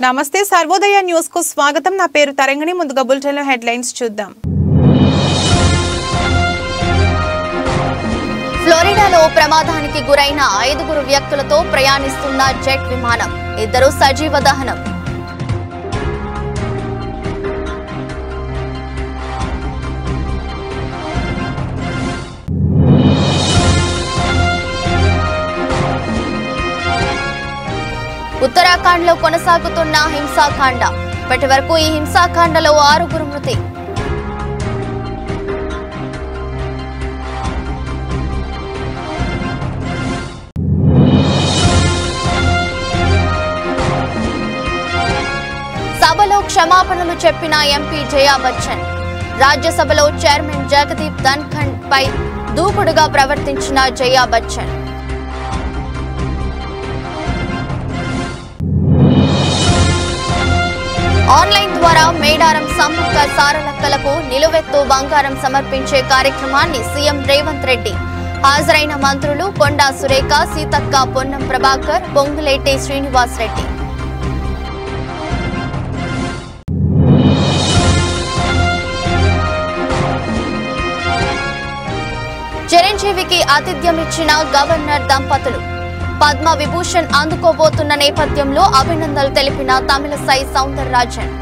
నమస్తే సర్వోదయ న్యూస్ కు స్వాగతం। నా పేరు తరంగిణి। ముందుగా బులెటిన్ లో హెడ్లైన్స్ చూద్దాం। ఫ్లోరిడాలో ప్రమాదానికి గురైన 5 వ్యక్తులతో ప్రయాణిస్తున్న జెట్ విమానం, 2 సజీవ దహనం। ఉత్తరాఖండ్ లో కొనసాగుతున్న హింసాకాండ, ఇప్పటి వరకు ఈ హింసాకాండలో 6 మృతి। సభలో క్షమాపణలు చెప్పిన ఎంపీ జయా బచ్చన్, రాజ్యసభలో చైర్మన్ జగదీప్ ధన్ఖడ్ పై దూకుడుగా ప్రవర్తించిన జయా బచ్చన్। ఆన్లైన్ ద్వారా మేడారం సమ్మక్క సారలక్కలకు నిలువెత్తు బంగారం సమర్పించే కార్యక్రమాన్ని సీఎం రేవంత్ రెడ్డి, హాజరైన మంత్రులు కొండా సురేఖ, సీతక్క, పొన్నం ప్రభాకర్, పొంగులేటి శ్రీనివాస్ రెడ్డి। చిరంజీవికి ఆతిథ్యం ఇచ్చిన గవర్నర్ దంపతులు, పద్మ విభూషణ్ అందుకోబోతున్న నేపథ్యంలో అభినందనలు తెలిపిన తమిళసై సౌందరరాజన్।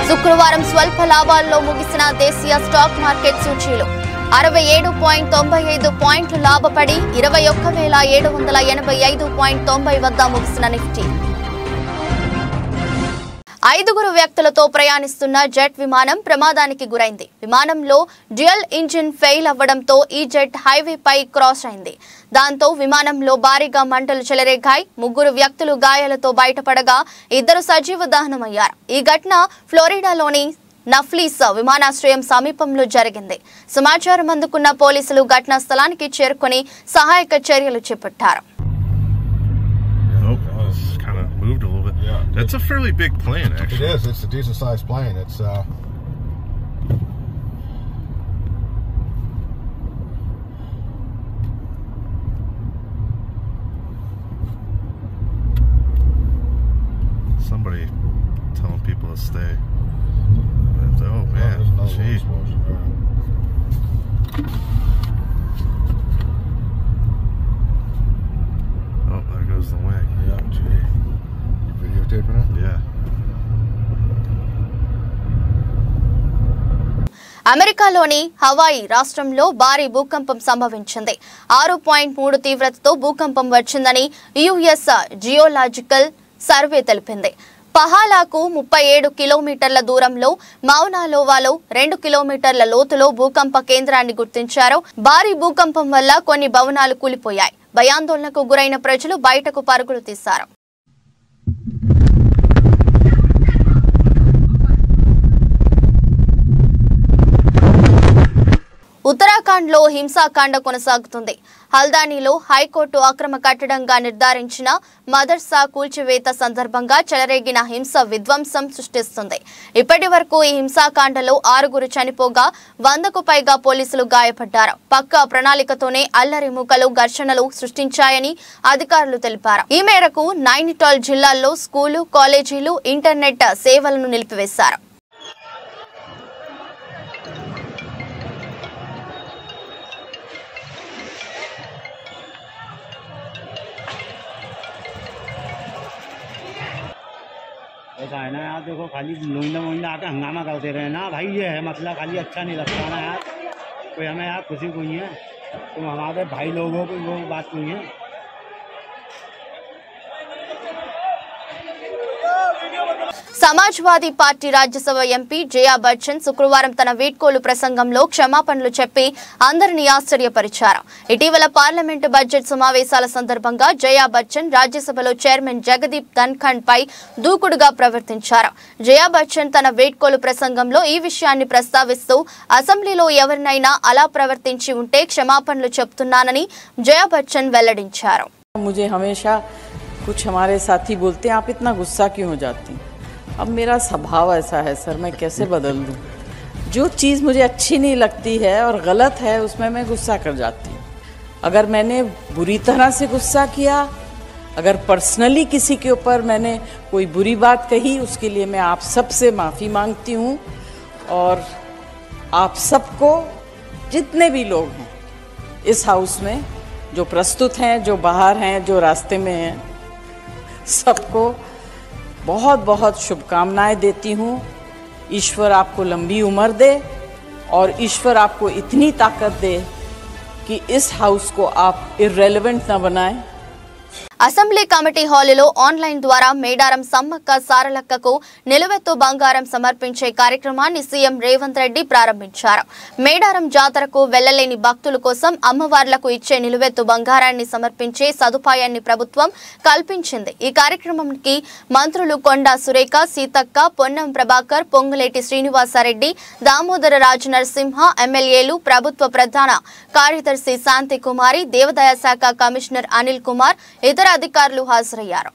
శుక్రవారం స్వల్ప లాభాల్లో ముగిసిన దేశీయ స్టాక్ మార్కెట్ సూచీలు 67.95 పాయింట్లు లాభపడి 21,785.90 వద్ద ముగిసిన నిఫ్టీ। 5 వ్యక్తులతో ప్రయాణిస్తున్న జెట్ విమానం ప్రమాదానికి గురైంది। విమానంలో డ్యూయల్ ఇంజిన్ ఫెయిల్ అవ్వడంతో ఈ జెట్ హైవేపై క్రాష్ అయింది। దాంతో విమానంలో భారీగా మంటలు చెలరేగాయి। 3 వ్యక్తులు గాయాలతో బయటపడగా 2 సజీవ దహనమయ్యారు। ఈ ఘటన ఫ్లోరిడాలోని నఫ్లీస్ విమానాశ్రయం సమీపంలో జరిగింది। సమాచారం అందుకున్న పోలీసులు ఘటనా స్థలానికి చేరుకొని సహాయక చర్యలు చేపట్టారు। Moved a little bit. Yeah. That's a fairly big plane, actually. It is. It's a decent sized plane. It's Somebody telling people to stay. Oh man, gee. Oh, there goes the wing. Yeah, gee. Videotaping it? Yeah. అమెరికాలోని Hawaii రాష్ట్రంలో భారీ భూకంపం సంభవించింది। 6.3 తీవ్రతతో భూకంపం వచ్చిందని US geological survey తెలిపింది। పహాలాకు 37 కిలోమీటర్ల దూరంలో మౌనాలోవాలో 2 కిలోమీటర్ల లోతులో భూకంప కేంద్రాన్ని గుర్తించారు। భారీ భూకంపం వల్ల కొన్ని భవనాలు కూలిపోయాయి। భయాందోళనకు గురైన ప్రజలు బయటకు పరుగులు తీశారు। ఉత్తరాఖండ్ లో హింసాకాండ కొనసాగుతుంది। హల్దానీలో హైకోర్టు అక్రమ కట్టడంగా నిర్ధారించిన మదర్సా కూల్చివేత సందర్భంగా చెలరేగిన హింస విధ్వంసం సృష్టిస్తుంది। ఇప్పటి వరకు ఈ హింసాకాండలో 6 చనిపోగా 100కు పైగా పోలీసులు గాయపడ్డారు। పక్కా ప్రణాళికతోనే అల్లరి మూకలు ఘర్షణలు సృష్టించాయని అధికారులు తెలిపారు। ఈ మేరకు నైనిటాల్ జిల్లాల్లో స్కూలు, కాలేజీలు, ఇంటర్నెట్ సేవలను నిలిపివేశారు। ऐसा है ना यार, देखो खाली लोइंदा आके हंगामा करते रहे ना भाई, ये है मतलब खाली अच्छा नहीं लगता ना यार। कोई हमें यार खुशी कोई है, तुम हमारे भाई लोगों को वो बात नहीं है। సమాజ్వాదీ పార్టీ రాజ్యసభ ఎంపీ జయా బచ్చన్ శుక్రవారం తన వీడ్కోలు ప్రసంగంలో క్షమాపణలు చెప్పి అందరినీ ఆశ్చర్యపరిచారు। ఇటీవల పార్లమెంటు బడ్జెట్ సమావేశాల సందర్భంగా జయా బచ్చన్ రాజ్యసభలో చైర్మన్ జగదీప్ ధన్ఖడ్ పై దూకుడుగా ప్రవర్తించారు। జయా బచ్చన్ తన వీడ్కోలు ప్రసంగంలో ఈ విషయాన్ని ప్రస్తావిస్తూ అసెంబ్లీలో ఎవరినైనా అలా ప్రవర్తించి ఉంటే క్షమాపణలు చెప్తున్నానని జయా బచ్చన్ వెల్లడించారు। मुझे हमेशा कुछ हमारे साथी बोलते हैं, आप इतना गुस्सा क्यों हो जाती? अब मेरा स्वभाव ऐसा है सर, मैं कैसे बदल दूं? जो चीज़ मुझे अच्छी नहीं लगती है और गलत है उसमें मैं गुस्सा कर जाती हूँ। अगर मैंने बुरी तरह से गुस्सा किया, अगर पर्सनली किसी के ऊपर मैंने कोई बुरी बात कही, उसके लिए मैं आप सबसे माफ़ी मांगती हूँ। और आप सबको, जितने भी लोग हैं इस हाउस में, जो प्रस्तुत हैं, जो बाहर हैं, जो रास्ते में हैं, सबको बहुत बहुत शुभकामनाएं देती हूँ। ईश्वर आपको लंबी उम्र दे और ईश्वर आपको इतनी ताकत दे कि इस हाउस को आप इर्रेलेवेंट ना बनाएं। అసెంబ్లీ కమిటీ హాలులో ఆన్లైన్ ద్వారా మేడారం సమ్మక్క సారలక్కకు నిలువెత్తు బంగారం సమర్పించే కార్యక్రమాన్ని సీఎం రేవంత్ రెడ్డి ప్రారంభించారు. మేడారం జాతరకు వెళ్లలేని భక్తుల కోసం అమ్మవార్లకు ఇచ్చే నిలువెత్తు బంగారాన్ని సమర్పించే సదుపాయాన్ని ప్రభుత్వం కల్పించింది. ఈ కార్యక్రమానికి మంత్రులు కొండా సురేఖ, సీతక్క, పొన్నం ప్రభాకర్, పొంగులేటి శ్రీనివాసరెడ్డి, దామోదర రాజు నరసింహ, ఎమ్మెల్యేలు, ప్రభుత్వ ప్రధాన కార్యదర్శి శాంతి కుమారి, దేవాదాయ శాఖ కమిషనర్ అనిల్ కుమార్, ఇతర అధికారులు హాజరయ్యారు.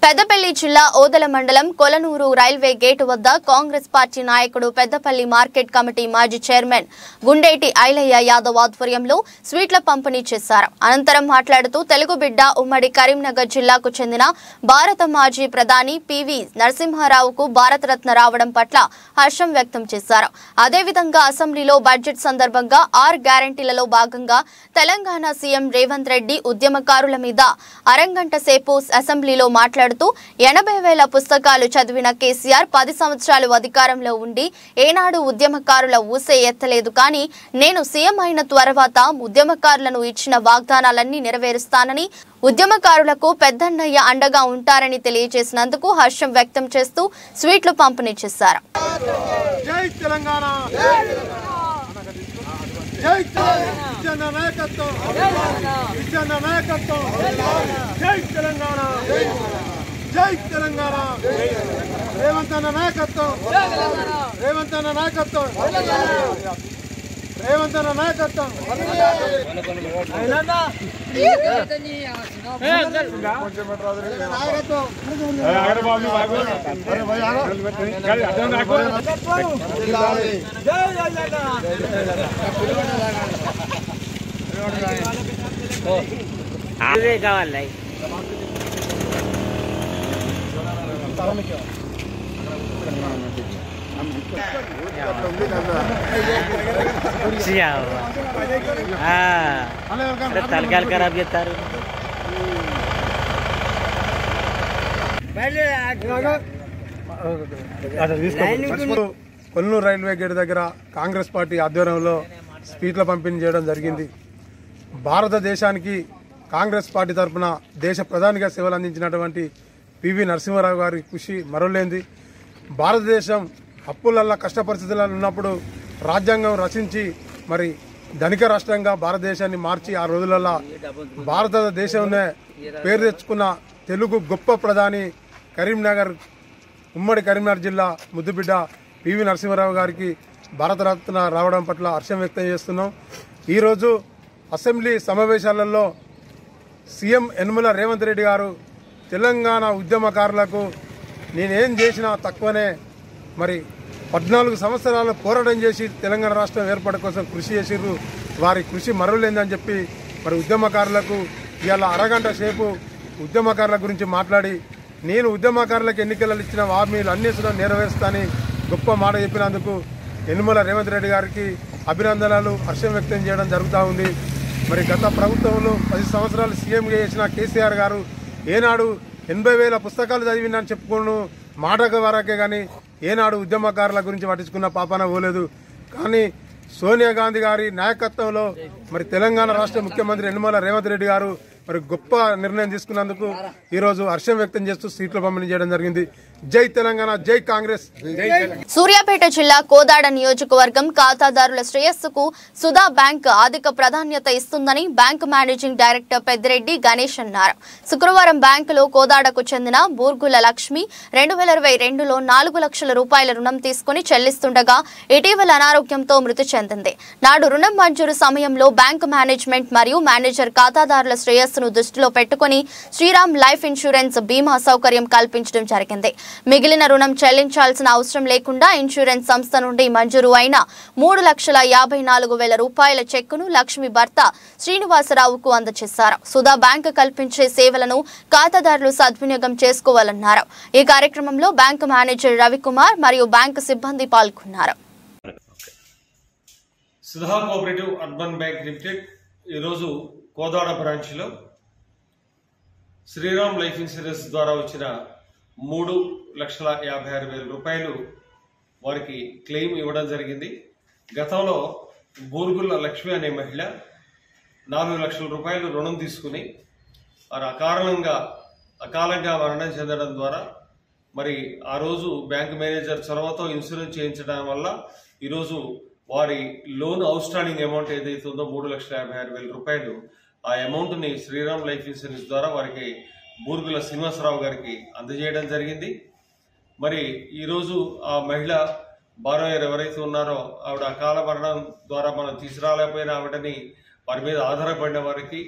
పెద్దపల్లి జిల్లా ఓదెల మండలం కొలనూరు రైల్వే గేటు వద్ద కాంగ్రెస్ పార్టీ నాయకుడు, పెద్దపల్లి మార్కెట్ కమిటీ మాజీ చైర్మన్ గుండేటి ఐలయ్య యాదవ్ ఆధ్వర్యంలో స్వీట్ల పంపిణీ చేశారు. అనంతరం మాట్లాడుతూ తెలుగు బిడ్డ, ఉమ్మడి కరీంనగర్ జిల్లాకు చెందిన భారత మాజీ ప్రధాని పివి నరసింహారావుకు భారతరత్న రావడం పట్ల హర్షం వ్యక్తం చేశారు. అదేవిధంగా అసెంబ్లీలో బడ్జెట్ సందర్భంగా 6 గ్యారంటీలలో భాగంగా తెలంగాణ సీఎం రేవంత్ రెడ్డి ఉద్యమకారుల మీద అరంగంట సేపు అసెంబ్లీలో మాట్లాడుతూ 80,000 పుస్తకాలు చదివిన కేసీఆర్ 10 సంవత్సరాలు అధికారంలో ఉండి ఏనాడు ఉద్యమకారుల ఊసే ఎత్తలేదు. కానీ నేను సీఎం అయిన తర్వాత ఉద్యమకారులను ఇచ్చిన వాగ్దానాలన్నీ నెరవేరుస్తానని, ఉద్యమకారులకు పెద్దన్నయ్య అండగా ఉంటారని తెలియజేసినందుకు హర్షం వ్యక్తం చేస్తూ స్వీట్లు పంపిణీ చేశారు. జై తెలంగాణ, జై నాయకత్వం, జై తెలంగాణ, జై తెలంగాణ, రేవంత్ అన్న నాయకత్వం, రేవంత్ అన్న నాయకత్వం, రేవంత్ అన్న నాయకత్వం. కావాలి తలకాయలు ఖరాబ్ చేస్తారు. కొల్లూరు రైల్వే గేట్ దగ్గర కాంగ్రెస్ పార్టీ ఆధ్వర్యంలో స్వీట్ల పంపిణీ చేయడం జరిగింది. భారతదేశానికి కాంగ్రెస్ పార్టీ తరఫున దేశ ప్రధానిగా సేవలు అందించినటువంటి పివి నరసింహారావు గారి కృషి మరోలేంది. భారతదేశం అప్పులల్లా కష్ట పరిస్థితులలో ఉన్నప్పుడు రాజ్యాంగం రచించి మరి ధనిక రాష్ట్రంగా భారతదేశాన్ని మార్చి ఆ రోజులలో భారతదేశంలో పేరు తెచ్చుకున్న తెలుగు గొప్ప ప్రధాని కరీంనగర్, ఉమ్మడి కరీంనగర్ జిల్లా ముద్దుబిడ్డ పివి నరసింహారావు గారికి భారతరత్న రావడం పట్ల హర్షం వ్యక్తం చేస్తున్నాం. ఈరోజు అసెంబ్లీ సమావేశాలలో సీఎం యనమల రేవంత్ రెడ్డి గారు తెలంగాణ ఉద్యమకారులకు నేనేం చేసినా తక్కువనే, మరి 14 సంవత్సరాలు పోరాటం చేసి తెలంగాణ రాష్ట్రం ఏర్పాటు కోసం కృషి చేసిర్రు, వారి కృషి మరవలేదని చెప్పి మరి ఉద్యమకారులకు ఇవాళ అరగంట సేపు ఉద్యమకారుల గురించి మాట్లాడి నేను ఉద్యమకారులకు ఎన్నికలలో ఇచ్చిన హామీలు అన్నీ కూడా నెరవేరుస్తానని గొప్ప మాట చెప్పినందుకు యనమల రేవంత్ రెడ్డి గారికి అభినందనలు, హర్షం వ్యక్తం చేయడం జరుగుతూ ఉంది. మరి గత ప్రభుత్వంలో 10 సంవత్సరాలు సీఎంగా చేసిన కేసీఆర్ గారు ఏనాడు 80,000 పుస్తకాలు చదివిందని చెప్పుకోను మాట వరకే కానీ ఏనాడు ఉద్యమకారుల గురించి పట్టించుకున్న పాపాన పోలేదు. కానీ సోనియా గాంధీ గారి నాయకత్వంలో మరి తెలంగాణ రాష్ట్ర ముఖ్యమంత్రి యనమల రేవంత్ రెడ్డి గారు మరి గొప్ప నిర్ణయం తీసుకున్నందుకు ఈరోజు హర్షం వ్యక్తం చేస్తూ సీట్ల పంపిణీ చేయడం జరిగింది. జై తెలంగాణ, జై కాంగ్రెస్. సూర్యాపేట జిల్లా కోదాడ నియోజకవర్గం ఖాతాదారుల శ్రేయస్సుకు సుధా బ్యాంక్ అధిక ప్రాధాన్యత ఇస్తుందని bank managing director Peddireddy Ganesh అన్నారు. శుక్రవారం బ్యాంకులో కోదాడకు చెందిన బూర్గుల లక్ష్మి 2022లో 4 లక్షల రూపాయల రుణం తీసుకుని చెల్లిస్తుండగా ఇటీవల అనారోగ్యంతో మృతి చెందింది. నాడు రుణం మంజూరు సమయంలో బ్యాంక్ మేనేజ్మెంట్ మరియు మేనేజర్ ఖాతాదారుల శ్రేయస్సును దృష్టిలో పెట్టుకుని శ్రీరామ్ లైఫ్ ఇన్సూరెన్స్ బీమా సౌకర్యం కల్పించడం జరిగింది. మిగిలిన రుణం చెల్లించాల్సిన అవసరం లేకుండా ఇన్సూరెన్స్ సంస్థ నుండి మంజూరు అయిన 3,54,000 రూపాయల చెక్కును లక్ష్మి భర్త శ్రీనివాసరావుకు అందజేశారు. సుధా బ్యాంకు కల్పించే సేవలను ఖాతాదారులు సద్వినియోగం చేసుకోవాలన్నారు. ఈ కార్యక్రమంలో బ్యాంకు మేనేజర్ రవికుమార్ మరియు బ్యాంకు సిబ్బంది పాల్గొన్నారు. Sudha cooperative urban bank limited ఈరోజు కోదాడ బ్రాంచ్లో శ్రీరామ్ లైఫ్ ఇన్సూరెన్స్ ద్వారా వచ్చిన 3,56,000 రూపాయలు వారికి క్లెయిమ్ ఇవ్వడం జరిగింది. గతంలో బూర్గుల లక్ష్మి అనే మహిళ 4 లక్షల రూపాయలు రుణం తీసుకుని వారు అకాలంగా మరణం చెందడం ద్వారా మరి ఆ రోజు బ్యాంక్ మేనేజర్ చొరవతో ఇన్సూరెన్స్ చేయించడం వల్ల ఈరోజు వారి లోన్ అవుట్ స్టాండింగ్ అమౌంట్ ఏదైతే ఉందో 3,56,000 రూపాయలు ఆ అమౌంట్ని శ్రీరామ్ లైఫ్ ఇన్సూరెన్స్ ద్వారా వారికి బూర్గుల శ్రీనివాసరావు గారికి అందజేయడం జరిగింది. మరి ఈరోజు ఆ మహిళ బారోయర్ ఎవరైతే ఉన్నారో ఆవిడ అకాల మరణం ద్వారా మనం తీసుకురాలేకపోయిన ఆవిడని వారి మీద ఆధారపడిన వారికి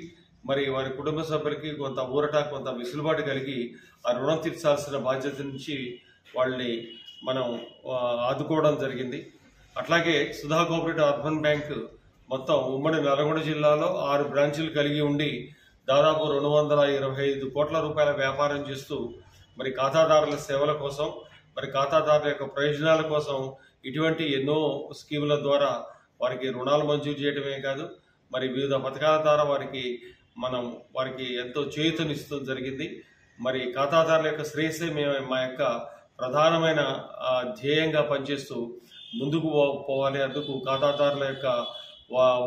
మరి వారి కుటుంబ సభ్యులకి కొంత ఊరట, కొంత వెసులుబాటు కలిగి ఆ రుణం తీర్చాల్సిన బాధ్యత నుంచి వాళ్ళని మనం ఆదుకోవడం జరిగింది. అట్లాగే సుధా కోఆపరేటివ్ అర్బన్ బ్యాంక్ మొత్తం ఉమ్మడి నల్గొండ జిల్లాలో 6 బ్రాంచీలు కలిగి ఉండి దాదాపు 225 కోట్ల రూపాయల వ్యాపారం చేస్తూ మరి ఖాతాదారుల సేవల కోసం, మరి ఖాతాదారుల యొక్క ప్రయోజనాల కోసం ఇటువంటి ఎన్నో స్కీముల ద్వారా వారికి రుణాలు మంజూరు చేయడమే కాదు మరి వివిధ పథకాల ద్వారా వారికి ఎంతో చేయూతనిస్తూ జరిగింది. మరి ఖాతాదారుల యొక్క శ్రేయస్సే మా యొక్క ప్రధానమైన ధ్యేయంగా పనిచేస్తూ ముందుకు పోవాలి. అందుకు ఖాతాదారుల యొక్క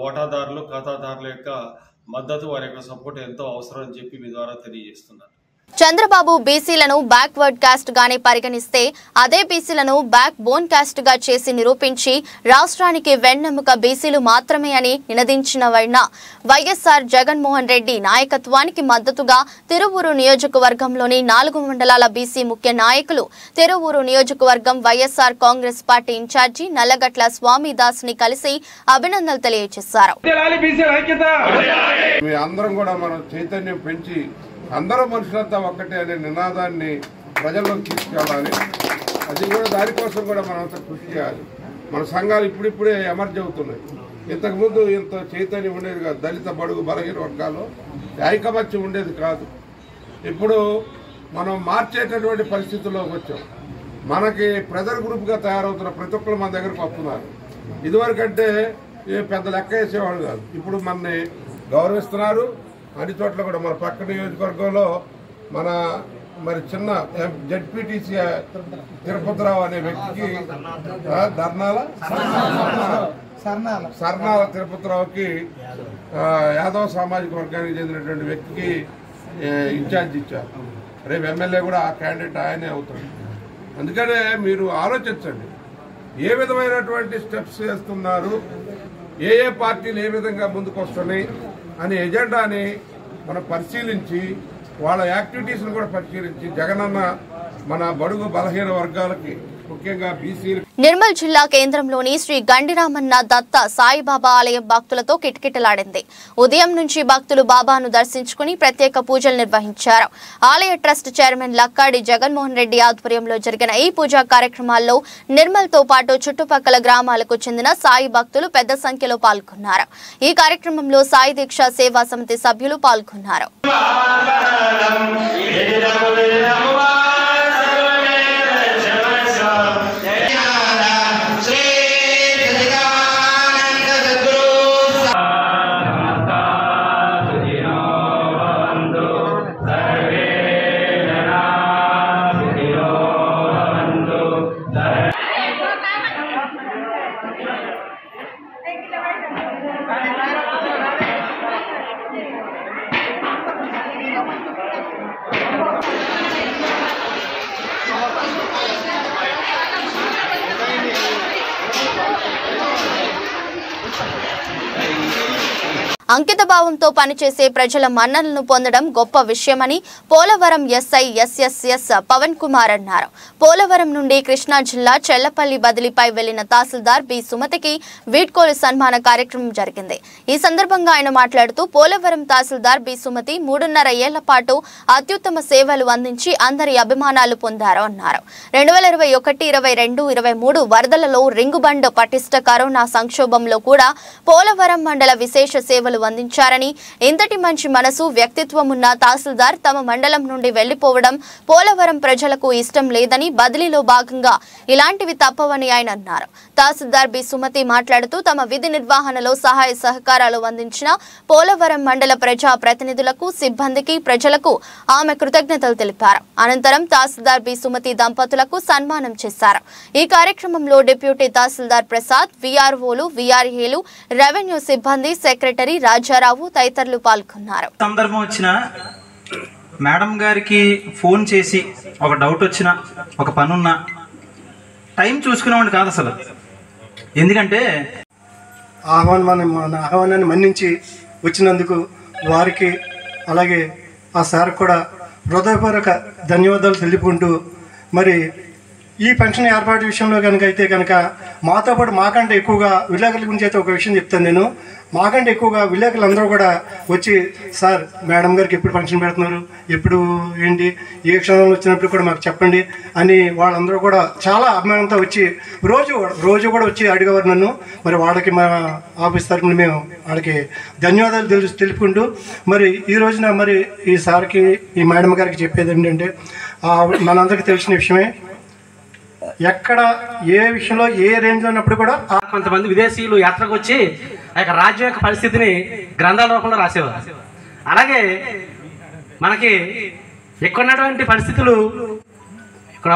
వాటాదారులు, ఖాతాదారుల యొక్క మద్దతు, వారి యొక్క సపోర్ట్ ఎంతో అవసరం అని చెప్పి మీ ద్వారా తెలియజేస్తున్నాను. చంద్రబాబు బీసీలను బ్యాక్వర్డ్ కాస్ట్ గానే పరిగణిస్తే అదే బీసీలను బ్యాక్ బోన్ కాస్ట్ గా చేసి నిరూపించి రాష్ట్రానికి వెన్నెముక బీసీలు మాత్రమే అని నినదించిన వైఎస్ఆర్ జగన్మోహన్ రెడ్డి నాయకత్వానికి మద్దతుగా తిరువూరు నియోజకవర్గంలోని 4 మండలాల బీసీ ముఖ్య నాయకులు తిరువూరు నియోజకవర్గం వైఎస్ఆర్ కాంగ్రెస్ పార్టీ ఇన్ఛార్జి నల్లగట్ల స్వామిదాస్ ని కలిసి అభినందనలు తెలియజేశారు. అందరూ మనుషులంతా ఒక్కటే అనే నినాదాన్ని ప్రజల్లోకి తీసుకెళ్ళాలి. అది కూడా దానికోసం కూడా మనం అంతా కృషి చేయాలి. మన సంఘాలు ఇప్పుడిప్పుడే ఎమర్జ్ అవుతున్నాయి. ఇంతకుముందు ఇంత చైతన్యం ఉండేది కాదు. దళిత బడుగు బలహీన వర్గాల్లో ఐకమత్యం ఉండేది కాదు. ఇప్పుడు మనం మార్చేటటువంటి పరిస్థితుల్లోకి వచ్చాం. మనకి ప్రెజర్ గ్రూప్గా తయారవుతున్న ప్రతి ఒక్కరు మన దగ్గరకు వస్తున్నారు. ఇదివరకంటే పెద్ద లెక్క వేసేవాళ్ళు కాదు. ఇప్పుడు మనని గౌరవిస్తున్నారు. అన్ని చోట్ల కూడా మన పక్క నియోజకవర్గంలో మరి చిన్న జడ్పీటీసీ తిరుపతిరావు అనే వ్యక్తికి సర్నాల తిరుపతిరావుకి యాదవ సామాజిక వర్గానికి చెందినటువంటి వ్యక్తికి ఇన్ఛార్జ్ ఇచ్చారు. రేపు ఎమ్మెల్యే కూడా ఆ క్యాండిడేట్ ఆయనే అవుతాడు. అందుకనే మీరు ఆలోచించండి, ఏ విధమైనటువంటి స్టెప్స్ వేస్తున్నారు, ఏ పార్టీలు ఏ విధంగా ముందుకు వస్తున్నాయి అనే ఎజెండాని మనం పరిశీలించి వాళ్ళ యాక్టివిటీస్ని కూడా పరిశీలించి జగనన్న మన బడుగు బలహీన వర్గాలకి ముఖ్యంగా బీసీలు. నిర్మల్ జిల్లా కేంద్రంలోని శ్రీ గండిరామన్న దత్త సాయిబాబా ఆలయం భక్తులతో కిటకిటలాడింది. ఉదయం నుంచి భక్తులు బాబాను దర్శించుకుని ప్రత్యేక పూజలు నిర్వహించారు. ఆలయ ట్రస్ట్ చైర్మన్ లక్కాడి జగన్మోహన్ రెడ్డి ఆధ్వర్యంలో జరిగిన ఈ పూజా కార్యక్రమాల్లో నిర్మల్ తో పాటు చుట్టుపక్కల గ్రామాలకు చెందిన సాయి భక్తులు పెద్ద సంఖ్యలో పాల్గొన్నారు. ఈ కార్యక్రమంలో సాయి దీక్ష సేవా సమితి సభ్యులు పాల్గొన్నారు. అంకిత భావంతో పనిచేసే ప్రజల మన్ననలను పొందడం గొప్ప విషయమని పోలవరం ఎస్ఐ ఎస్ఎస్ఎస్ పవన్ కుమార్ అన్నారు. పోలవరం నుండి కృష్ణా జిల్లా చెల్లపల్లి బదిలీపై వెళ్లిన తహసీల్దార్ బి సుమతికి వీడ్కోలు సన్మాన కార్యక్రమం జరిగింది. ఈ సందర్భంగా ఆయన మాట్లాడుతూ పోలవరం తహసీల్దార్ బి సుమతి 3.5 ఏళ్ల పాటు అత్యుత్తమ సేవలు అందించి అందరి అభిమానాలు పొందారు అన్నారు. 2021, 22, 23 వరదలలో రింగుబండ్ పటిష్ట కరోనా సంక్షోభంలో కూడా పోలవరం మండల విశేష సేవలు అందించారని, ఇంతటి మంచి మనసు వ్యక్తిత్వం ఉన్న తహసీల్దార్ తమ మండలం నుండి వెళ్లిపోవడం పోలవరం ప్రజలకు ఇష్టం లేదని, బదిలీలో భాగంగా ఇలాంటివి తప్పవని ఆయన అన్నారు. తహసీల్దార్ బి సుమతి మాట్లాడుతూ తమ విధి నిర్వహణలో సహాయ సహకారాలు అందించిన పోలవరం మండల ప్రజా ప్రతినిధులకు, సిబ్బందికి, ప్రజలకు ఆమె కృతజ్ఞతలు తెలిపారు. అనంతరం తహసీల్దార్ బి సుమతి దంపతులకు సన్మానం చేశారు. ఈ కార్యక్రమంలో డిప్యూటీ తహసీల్దార్ ప్రసాద్, విఆర్ఓలు, విఆర్ఏలు, రెవెన్యూ సిబ్బంది, సెక్రటరీ రాజారావు తదితరులు పాల్గొన్నారు. సందర్భం వచ్చిన మేడం గారికి ఫోన్ చేసి ఒక డౌట్ వచ్చినా, ఒక పనున్నా టైం చూసుకునేవాడిని కాదు అసలు. ఎందుకంటే ఆహ్వానాన్ని మన్నించి వచ్చినందుకు వారికి అలాగే ఆ సార్ కూడా హృదయపూర్వక ధన్యవాదాలు తెలుపుకుంటూ, మరి ఈ ఫంక్షన్ ఏర్పాటు విషయంలో కనుక మాతో పాటు మాకంటే ఎక్కువగా విలేకరుల గురించి అయితే ఒక విషయం చెప్తాను నేను. మాకంటే ఎక్కువగా విలేకరులందరూ కూడా వచ్చి సార్ మేడం గారికి ఎప్పుడు ఫంక్షన్ పెడుతున్నారు, ఎప్పుడు ఏంటి, ఏ క్షణంలో వచ్చినప్పుడు కూడా మాకు చెప్పండి అని వాళ్ళందరూ కూడా చాలా అభిమానంతో వచ్చి రోజు కూడా వచ్చి అడిగేవారు నన్ను. మరి వాళ్ళకి మా ఆఫీస్ తరఫున మేము వాళ్ళకి ధన్యవాదాలు తెలుపుకుంటూ, మరి ఈ రోజున మరి ఈ సార్కి, ఈ మేడం గారికి చెప్పేది ఏంటంటే, మనందరికీ తెలిసిన విషయమే, ఎక్కడ ఏ విషయంలో ఏ రేంజ్లో ఉన్నప్పుడు కూడా కొంతమంది విదేశీయులు యాత్రకు వచ్చి ఆ యొక్క రాజ్యం యొక్క పరిస్థితిని గ్రంథాల రూపంలో రాసేవారు. అలాగే మనకి ఎక్కువ ఉన్నటువంటి పరిస్థితులు ఇక్కడ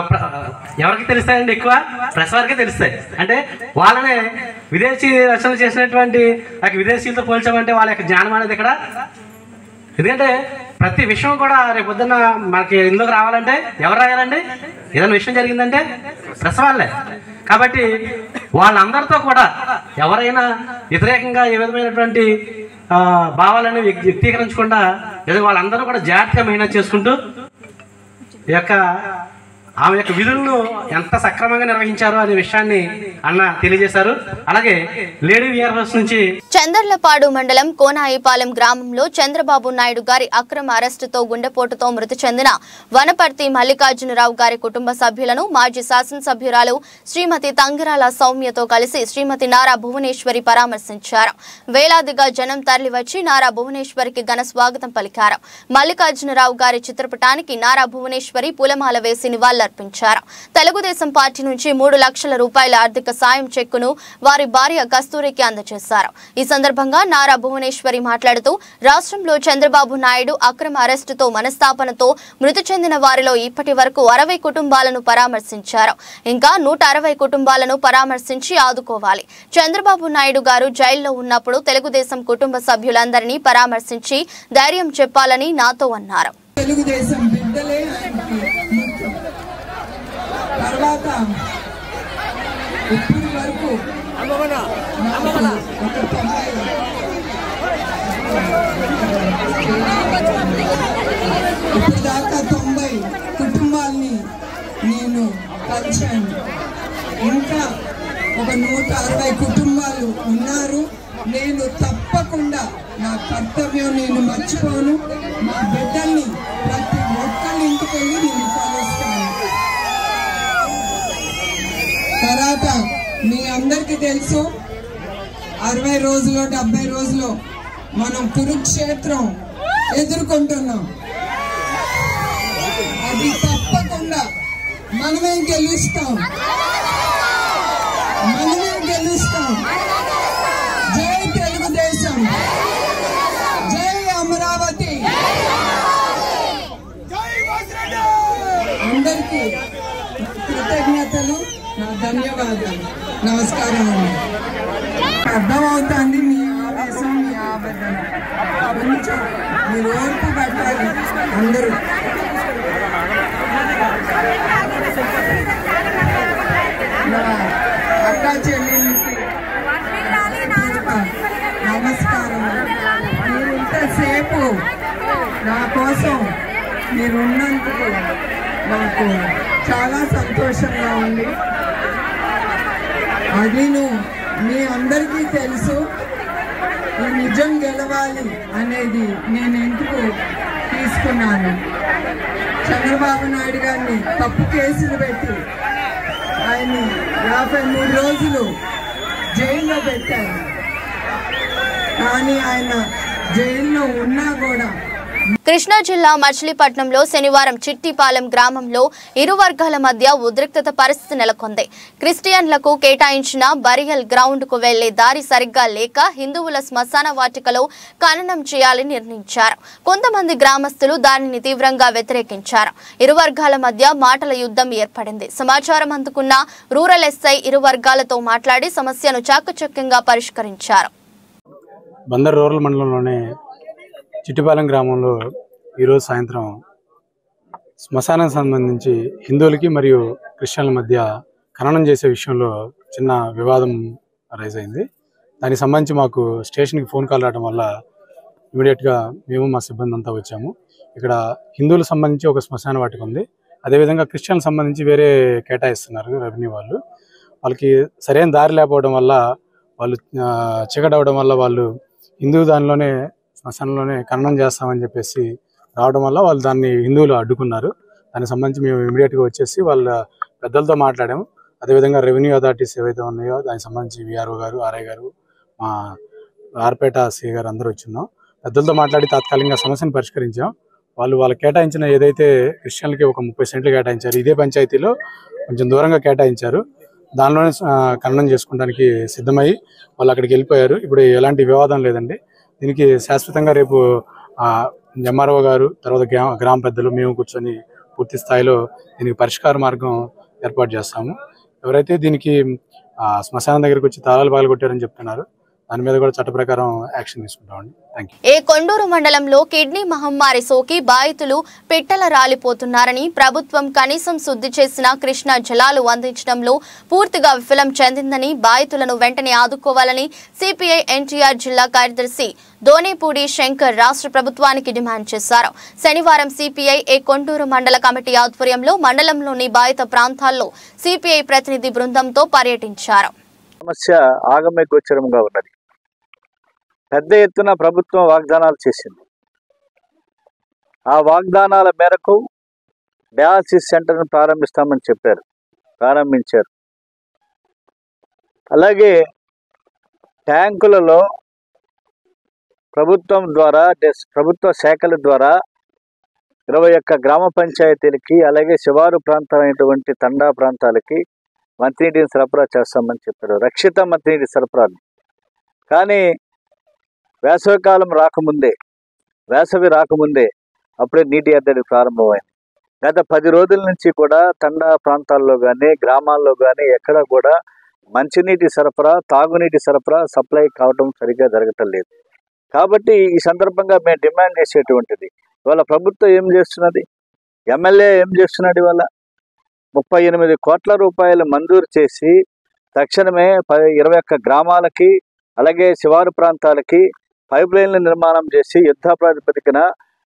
ఎవరికి తెలుస్తాయండి? ఎక్కువ ప్రెస్ వారికే తెలుస్తాయి. అంటే వాళ్ళనే విదేశీ రచనలు చేసినటువంటి విదేశీయులతో పోల్చామంటే వాళ్ళ యొక్క జ్ఞానం అనేది ఇక్కడ. ఎందుకంటే ప్రతి విషయం కూడా రేపు పొద్దున్న మనకి ఇందులోకి రావాలంటే ఎవరు రాయాలండి? ఏదైనా విషయం జరిగిందంటే ప్రెస్ వాళ్ళే. కాబట్టి వాళ్ళందరితో కూడా ఎవరైనా వ్యతిరేకంగా ఏ విధమైనటువంటి భావాలను వ్యక్తీకరించకుండా వాళ్ళందరూ కూడా జాగ్రత్తగా మెయింటైన్ చేసుకుంటూ ఈ యొక్క ఆమె యొక్క విధులను ఎంత సక్రమంగా నిర్వహించారు అనే విషయాన్ని అన్న తెలియజేశారు. అలాగే లేడీ విఆర్ఓస్ నుంచి చందర్లపాడు మండలం కోనాయిపాలెం గ్రామంలో చంద్రబాబు నాయుడు గారి అక్రమ అరెస్టుతో గుండెపోటుతో మృతి చెందిన వనపర్తి మల్లికార్జునరావు గారి కుటుంబ సభ్యులను మాజీ శాసనసభ్యురాలు శ్రీమతి తంగిరాల సౌమ్యతో కలిసి శ్రీమతి నారా భువనేశ్వరి పరామర్శించారు. వేలాదిగా జనం తరలివచ్చి నారా భువనేశ్వరికి ఘన స్వాగతం పలికారు. మల్లికార్జునరావు గారి చిత్రపటానికి నారా భువనేశ్వరి పూలమాల వేసి నివాళులర్పించారు. తెలుగుదేశం పార్టీ నుంచి 3 లక్షల రూపాయల ఆర్థిక సాయం చెక్కును వారి భార్య కస్తూరికి అందజేశారు. ఈ సందర్భంగా నారా భువనేశ్వరి మాట్లాడుతూ రాష్ట్రంలో చంద్రబాబు నాయుడు అక్రమ అరెస్టుతో మనస్తాపనతో మృతి చెందిన వారిలో ఇప్పటి వరకు 60 కుటుంబాలను పరామర్శించారు. ఇంకా 160 కుటుంబాలను పరామర్శించి ఆదుకోవాలి. చంద్రబాబు నాయుడు గారు జైల్లో ఉన్నప్పుడు తెలుగుదేశం కుటుంబ సభ్యులందరినీ పరామర్శించి ధైర్యం చెప్పాలని నాతో అన్నారు. తెలుగుదేశం బిడ్డలే తర్వాత ఇప్పటి వరకు ఇప్పటిదాకా 90 కుటుంబాలని నేను కలిశాను. ఇంకా ఒక 160 కుటుంబాలు ఉన్నారు. నేను తప్పకుండా నా కర్తవ్యం నేను మర్చిపోను. మా బిడ్డల్ని ప్రతి ఒక్కరి ఇంటికి వెళ్ళి నేను కలుస్తాను. తర్వాత మీ అందరికీ తెలుసు 60 రోజులు 70 రోజులు మనం కురుక్షేత్రం ఎదుర్కొంటున్నాం. అది తప్పకుండా మనమే గెలుస్తాం. జై తెలుగుదేశం, జై అమరావతి. అందరికీ కృతజ్ఞతలు, నా ధన్యవాదాలు, నమస్కారం. అర్థమవుతుంది మీ ఆవేశం, మీ ఆవేదన. కొంచెం మీరు ఓర్పు పట్టాలి అందరూ. అక్క చెల్లెళ్ళకి నమస్కారం. మీరు ఇంతసేపు నా కోసం మీరు ఉన్నందుకు నాకు చాలా సంతోషంగా ఉంది. అది మీ అందరికీ తెలుసు. ఈ నిజం గెలవాలి అనేది నేను ఎందుకు తీసుకున్నాను. చంద్రబాబు నాయుడు గారిని తప్పు కేసులు పెట్టి ఆయన 53 రోజులు జైల్లో పెట్టారు. కానీ ఆయన జైల్లో ఉన్నా కూడా కృష్ణా జిల్లా మచిలీపట్నంలో శనివారం చిట్టిపాలెం గ్రామంలో ఇరు వర్గాల మధ్య ఉద్రిక్తత పరిస్థితి నెలకొంది. క్రిస్టియన్లకు కేటాయించిన బరియల్ గ్రౌండ్ కు వెళ్లే దారి సరిగ్గా లేక హిందువుల శ్మశాన వాటికలో ఖననం చేయాలని నిర్ణయించారు. కొంతమంది గ్రామస్తులు దానిని తీవ్రంగా వ్యతిరేకించారు. ఇరు వర్గాల మధ్య మాటల యుద్ధం ఏర్పడింది. సమాచారం అందుకున్న రూరల్ ఎస్ఐ ఇరు వర్గాలతో మాట్లాడి సమస్యను చాకచక్యంగా పరిష్కరించారు. బందర్ రూరల్ మండలంలోని చిట్టిపాలెం గ్రామంలో ఈరోజు సాయంత్రం శ్మశానం సంబంధించి హిందువులకి మరియు క్రిస్టియన్ల మధ్య ఖననం చేసే విషయంలో చిన్న వివాదం రైజ్ అయింది. దానికి సంబంధించి మాకు స్టేషన్కి ఫోన్ కాల్ రావడం వల్ల ఇమీడియట్గా మేము మా సిబ్బంది అంతా వచ్చాము. ఇక్కడ హిందువులకు సంబంధించి ఒక శ్మశాన వాటిక ఉంది. అదేవిధంగా క్రిస్టియన్లకు సంబంధించి వేరే కేటాయిస్తున్నారు రెవెన్యూ వాళ్ళు. వాళ్ళకి సరైన దారి లేకపోవడం వల్ల వాళ్ళు చీకటవడం వల్ల వాళ్ళు హిందూ దానిలోనే శ్మశానంలోనే ఖననం చేస్తామని చెప్పేసి రావడం వల్ల వాళ్ళు దాన్ని హిందువులు అడ్డుకున్నారు. దానికి సంబంధించి మేము ఇమీడియట్గా వచ్చేసి వాళ్ళ పెద్దలతో మాట్లాడాము. అదేవిధంగా రెవెన్యూ అథారిటీస్ ఏవైతే ఉన్నాయో దానికి సంబంధించి విఆర్ఓ గారు, ఆర్ఐ గారు, మా ఆర్పేట సిఐ గారు అందరూ వచ్చిన్నాం. పెద్దలతో మాట్లాడి తాత్కాలికంగా సమస్యను పరిష్కరించాం. వాళ్ళు కేటాయించిన ఏదైతే క్రిస్టియన్లకి ఒక 30 సెంట్లు కేటాయించారు, ఇదే పంచాయతీలో కొంచెం దూరంగా కేటాయించారు. దానిలోనే ఖననం చేసుకోవడానికి సిద్ధమై వాళ్ళు అక్కడికి వెళ్ళిపోయారు. ఇప్పుడు ఎలాంటి వివాదం లేదండి. దీనికి శాశ్వతంగా రేపు ఎంఆర్ఓ గారు, తర్వాత గ్రామ పెద్దలు మేము కూర్చొని పూర్తి స్థాయిలో దీనికి పరిష్కార మార్గం ఏర్పాటు చేస్తాము. ఎవరైతే దీనికి శ్మశానం దగ్గరికి వచ్చి తాళాలు పగలగొట్టారని చెప్తున్నారు, దాని మీద కూడా చట్ట ప్రకారం యాక్షన్ తీసుకుంటామండి. Thank you. కొండూరు మండలంలో కిడ్నీ మహమ్మారి సోకి బాధితులు పిట్టల రాలిపోతున్నారని ప్రభుత్వం కనీసం శుద్ధి చేసిన కృష్ణా జలాలు అందించడంలో పూర్తిగా విఫలం చెందిందని, బాధితులను వెంటనే ఆదుకోవాలని సిపిఐ ఎన్టీఆర్ జిల్లా కార్యదర్శి దోనేపూడి శంకర్ రాష్ట్ర ప్రభుత్వానికి డిమాండ్ చేశారు. శనివారం సిపిఐ కొండూరు మండల కమిటీ ఆధ్వర్యంలో మండలంలోని బాధిత ప్రాంతాల్లో సిపిఐ ప్రతినిధి బృందంతో పర్యటించారు. సమస్య ఆగమ్య గోచరంగా ఉన్నది. పెద్ద ఎత్తున ప్రభుత్వం వాగ్దానాలు చేసింది. ఆ వాగ్దానాల మేరకు డయాలసిస్ సెంటర్ను ప్రారంభిస్తామని చెప్పారు, ప్రారంభించారు. అలాగే ట్యాంకులలో ప్రభుత్వం ద్వారా, ప్రభుత్వ శాఖల ద్వారా 21 గ్రామ పంచాయతీలకి, అలాగే శివారు ప్రాంతాలైనటువంటి తండా ప్రాంతాలకి మంచినీటిని సరఫరా చేస్తామని చెప్పారు, రక్షిత మంచినీటి సరఫరాలు. కానీ వేసవికాలం రాకముందే, వేసవి రాకముందే అప్పుడే నీటి ఎద్దడి ప్రారంభమైంది. గత 10 రోజుల నుంచి కూడా తండా ప్రాంతాల్లో కానీ, గ్రామాల్లో కానీ ఎక్కడ కూడా మంచినీటి సరఫరా, తాగునీటి సరఫరా సప్లై కావడం సరిగ్గా జరగటం లేదు. కాబట్టి ఈ సందర్భంగా మేము డిమాండ్ చేసేటువంటిది, ఇవాళ ప్రభుత్వం ఏం చేస్తున్నది, ఎమ్మెల్యే ఏం చేస్తున్నాడు, ఇవాళ 38 కోట్ల రూపాయలు మంజూరు చేసి తక్షణమే 21 గ్రామాలకి, అలాగే శివారు ప్రాంతాలకి పైప్ లైన్ల నిర్మాణం చేసి యుద్ధ ప్రాతిపదికన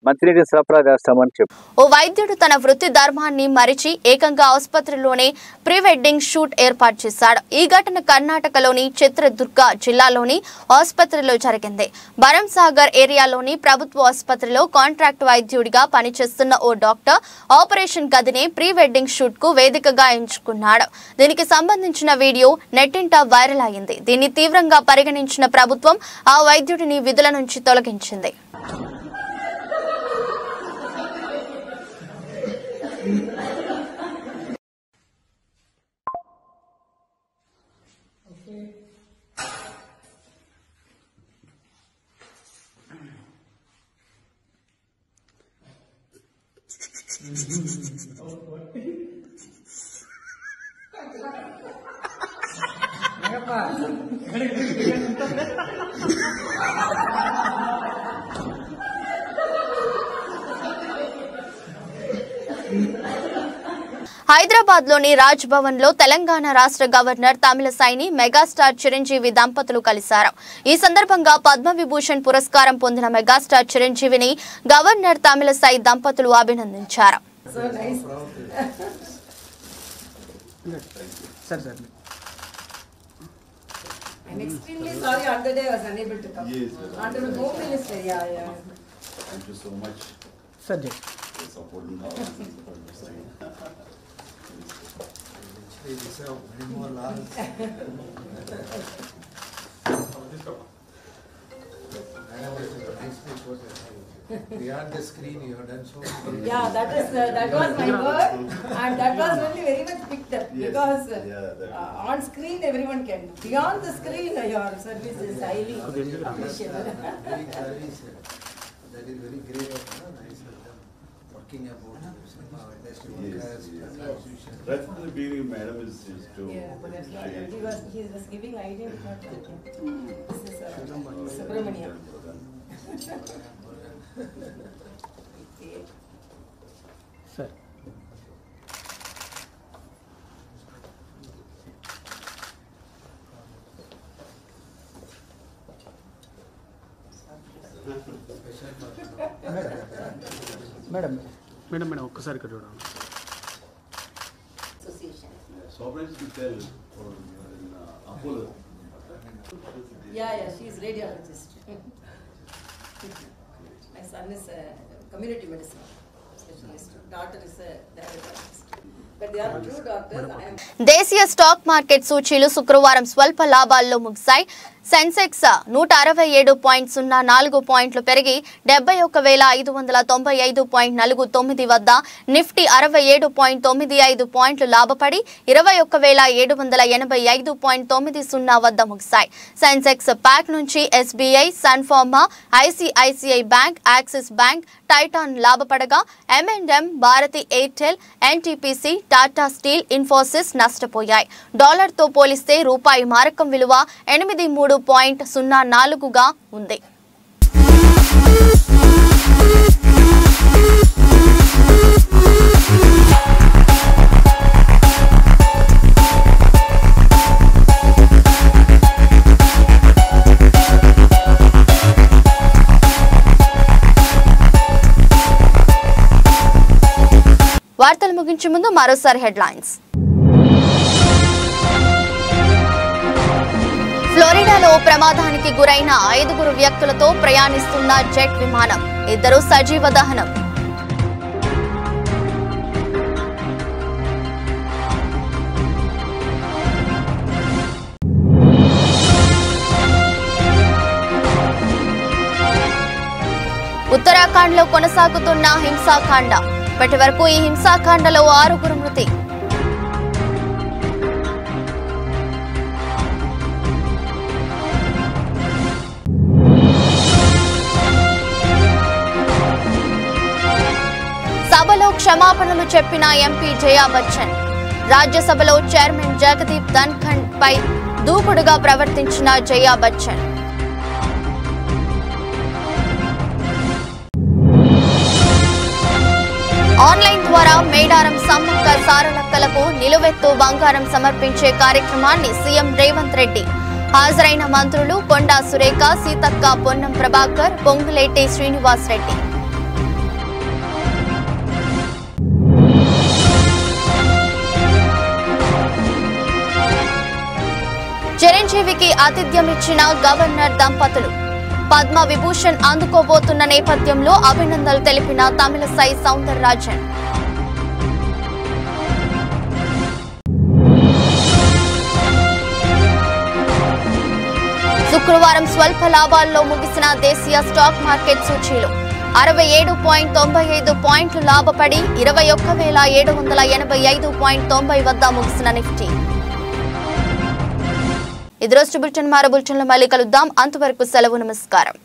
మంత్రిని సరఫరా చేస్తామని చెప్పారు. ఓ వైద్యుడు తన వృత్తి ధర్మాన్ని మరిచి ఏకంగా ఆసుపత్రిలోనే ప్రీ వెడ్డింగ్ షూట్ ఏర్పాటు చేశాడు. ఈ ఘటన కర్ణాటకలోని చిత్రదుర్గ జిల్లాలోని ఆసుపత్రిలో జరిగింది. బరంసాగర్ ఏరియాలోని ప్రభుత్వ ఆసుపత్రిలో కాంట్రాక్ట్ వైద్యుడిగా పనిచేస్తున్న ఓ డాక్టర్ ఆపరేషన్ గదిని ప్రీ వెడ్డింగ్ షూట్ కు వేదికగా ఎంచుకున్నాడు. దీనికి సంబంధించిన వీడియో నెట్టింట వైరల్ అయింది. దీన్ని తీవ్రంగా పరిగణించిన ప్రభుత్వం ఆ వైద్యుడిని విధుల నుంచి తొలగించింది. హైదరాబాద్ లోని రాజ్ భవన్ లో తెలంగాణ రాష్ట్ర గవర్నర్ తమిళసైని మెగాస్టార్ చిరంజీవి దంపతులు కలిశారు. ఈ సందర్భంగా పద్మవిభూషణ్ పురస్కారం పొందిన మెగాస్టార్ చిరంజీవిని గవర్నర్ తమిళసై దంపతులు అభినందించారు. I'm extremely sorry on the day I was unable to come. Yes, Honorable Home Minister, yeah. Thank you so much. Sajjay. For supporting our They deserve many more laurels. Beyond the screen, you have done so much. Yeah, that was my work, and that was really very much picked up because on screen everyone can do. Beyond the screen, your service is highly appreciable. That is very great of them. Nice of them working about cinema industry workers, transmission. Right from the beginning, madam is to. He was giving idea. This is Subramania. Sir. Madam ఒక్కసారి ఇక్కడ చూడండి. Sovereignty to tell for Apollo. Yeah, she is radiologist. My son is a community medicine specialist. Daughter is a diabetologist. But they are true doctors. దేశీయ stock market సూచీలు శుక్రవారం స్వల్ప లాభాల్లో ముగిశాయి. సెన్సెక్స్ 167.04 పాయింట్లు పెరిగి 71,595.49 వద్ద, నిఫ్టీ 67.95 పాయింట్లు లాభపడి 21,785.90 వద్ద ముగిశాయి. సెన్సెక్స్ ప్యాక్ నుంచి SBI, Sun Pharma, ICICI Bank, Axis Bank, Titan లాభపడగా M&M, Bharti Airtel, NTPC, Tata Steel, Infosys నష్టపోయాయి. డాలర్తో పోలిస్తే రూపాయి మారకం విలువ 83.04గా ఉంది. వార్తలు ముగించే ముందు మరోసారి హెడ్లైన్స్. ఫ్లోరిడాలో ప్రమాదానికి గురైన 5 వ్యక్తులతో ప్రయాణిస్తున్న జెట్ విమానం, 2 సజీవ దహనం. ఉత్తరాఖండ్ లో కొనసాగుతున్న హింసాకాండ, ఇప్పటి వరకు ఈ హింసాకాండలో 6 మృతి. సభలో క్షమాపణలు చెప్పిన ఎంపీ జయా బచ్చన్, రాజ్యసభలో చైర్మన్ జగదీప్ ధన్ఖడ్ పై దూకుడుగా ప్రవర్తించిన జయా బచ్చన్. ఆన్లైన్ ద్వారా మేడారం సమ్మక్క సారలక్కలకు నిలువెత్తు బంగారం సమర్పించే కార్యక్రమాన్ని సీఎం రేవంత్ రెడ్డి, హాజరైన మంత్రులు కొండా సురేఖ, సీతక్క, పొన్నం ప్రభాకర్, పొంగులేటి శ్రీనివాస్ రెడ్డి. చిరంజీవికి ఆతిథ్యం ఇచ్చిన గవర్నర్ దంపతులు పద్మ విభూషణ్ అందుకోబోతున్న నేపథ్యంలో అభినందనలు తెలిపిన తమిళసై సౌందరరాజన్. శుక్రవారం స్వల్ప లాభాల్లో ముగిసిన దేశీయ స్టాక్ మార్కెట్ సూచీలు 67.95 పాయింట్లు లాభపడి 21,785.90 వద్ద ముగిసిన నిఫ్టీ. ఇది రోజు బులెటిన్. మరో బులెటిన్లో మళ్ళీ కలుద్దాం. అంతవరకు సెలవు. నమస్కారం.